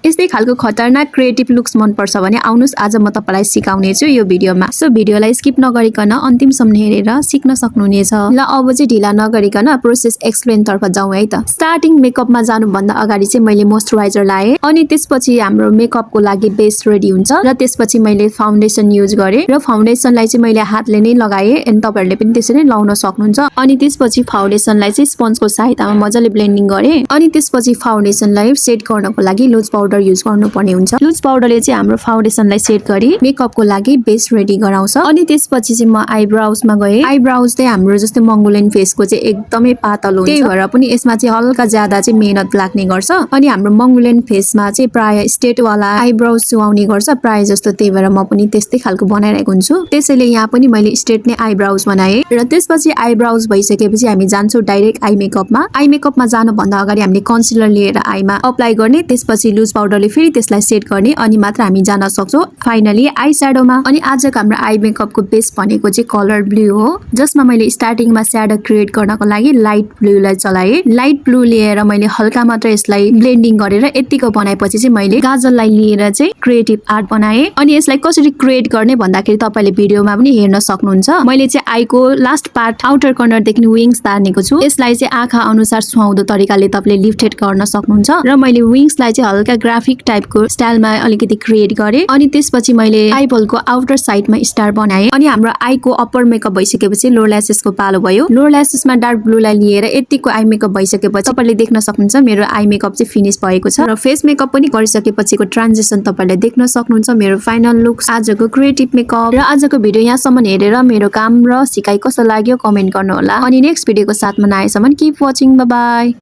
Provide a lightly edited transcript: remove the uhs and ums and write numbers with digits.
यस्तै खालको खतरनाक क्रिएटिभ लुक्स मन पर्छ भने आउनुस् आज म तपाईलाई सिकाउने छु यो भिडियोमा। सो भिडियोलाई स्किप नगरिकन अन्तिमसम्म हेरेर सिक्न सक्नुहुनेछ। ल अब चाहिँ ढिला नगरिकन प्रोसेस एक्सप्लेन तर्फ जाउँ है त। स्टार्टिङ मेकअपमा जानुभन्दा अगाडि चाहिँ मैले मोइस्चराइजर लाएँ अनि त्यसपछि हाम्रो मेकअपको लागि बेस रेडी हुन्छ र त्यसपछि मैले फाउन्डेसन युज गरेँ र फाउन्डेसनलाई चाहिँ मैले हातले नै लगाएँ अनि तपाईहरुले पनि त्यसरी लाउन सक्नुहुन्छ। अनि त्यसपछि फाउन्डेसनलाई चाहिँ स्पन्जको सहायतामा मजाले ब्लेन्डिङ गरेँ अनि त्यसपछि फाउन्डेसनलाई सेट गर्नको लागि लुज पाउडर युज गर्नुपर्ने हुन्छ। लुज पाउडरले चाहिँ हाम्रो फाउन्डेसनलाई सेट गरी मेकअपको लागि बेस रेडी गराउँछ। अनि त्यसपछि चाहिँ म आइब्राउजमा गएँ। आइब्राउज चाहिँ हाम्रो जस्तै मंगोलियन फेसको चाहिँ एकदमै पातलो हुन्छ, त्यही भएर पनि यसमा चाहिँ हल्का ज्यादा चाहिँ मेहनत लाग्ने गर्छ। अनि हाम्रो मंगोलियन फेसमा चाहिँ प्राय स्ट्रेट वाला आइब्राउज सुहाउने गर्छ प्राय जस्तो, त्यही भएर म पनि त्यस्तै खालको बनाइरहेको हुन्छु। त्यसैले यहाँ पनि मैले स्ट्रेट नै आइब्राउज बनाएँ र त्यसपछि आइब्राउज भइसकेपछि हामी जान्छौँ डाइरेक्ट आई मेकअपमा। आई मेकअपमा जानुभन्दा अगाडि हामीले कन्सिलर लिएर आईमा अप्लाई गर्ने, त्यसपछि लुज पाउडरले फेरि त्यसलाई सेट गर्ने अनि मात्र हामी जान सक्छौँ फाइनली आई स्याडोमा। अनि आजको हाम्रो आई मेकअपको बेस भनेको चाहिँ कलर ब्लू हो, जसमा मैले स्टार्टिङमा स्याडो क्रिएट गर्नको लागि लाइट ब्लूलाई चलाएँ। लाइट ब्लू लिएर मैले हल्का मात्र यसलाई ब्लेन्डिङ गरेर यतिको बनाएपछि चाहिँ मैले गाजललाई लिएर चाहिँ क्रिएटिभ आर्ट बनाएँ। अनि यसलाई कसरी क्रिएट गर्ने भन्दाखेरि तपाईले भिडियोमा पनि हेर्न सक्नुहुन्छ। मैले चाहिँ आईको लास्ट पार्ट आउटर कर्नरदेखि विङ्स तार्नेको छु। यसलाई चाहिँ आँखा अनुसार सुहाउँदो तरिकाले तपाईले लिफ्टेड गर्न सक्नुहुन्छ र मैले विङ्सलाई चाहिँ हल्का ग्राफिक टाइपको स्टाइलमा अलिकति क्रिएट गरेँ। अनि त्यसपछि मैले आइबलको आउटर साइडमा स्टार बनाएँ। अनि हाम्रो आईको अप्पर मेकअप भइसकेपछि लोअर ल्यासेसको पालो भयो। लोअर ल्यासेसमा डार्क ब्लूलाई लिएर यतिको आई मेकअप भइसकेपछि तपाईले देख्न सक्नुहुन्छ मेरो आई मेकअप चाहिँ फिनिश भएको छ र फेस मेकअप पनि गरिसकेपछिको ट्रान्जिसन तपाईले देख्न सक्नुहुन्छ मेरो फाइनल लुक्स आजको क्रिएटिभ मेकअप। र आजको भिडियो यहाँसम्म हेरेर मेरो काम र सिकाइ कस्तो लाग्यो कमेन्ट गर्नु होला। अनि नेक्स्ट भिडियोको साथमा नआएसम्म किप वाचिङ, बाइ बाइ।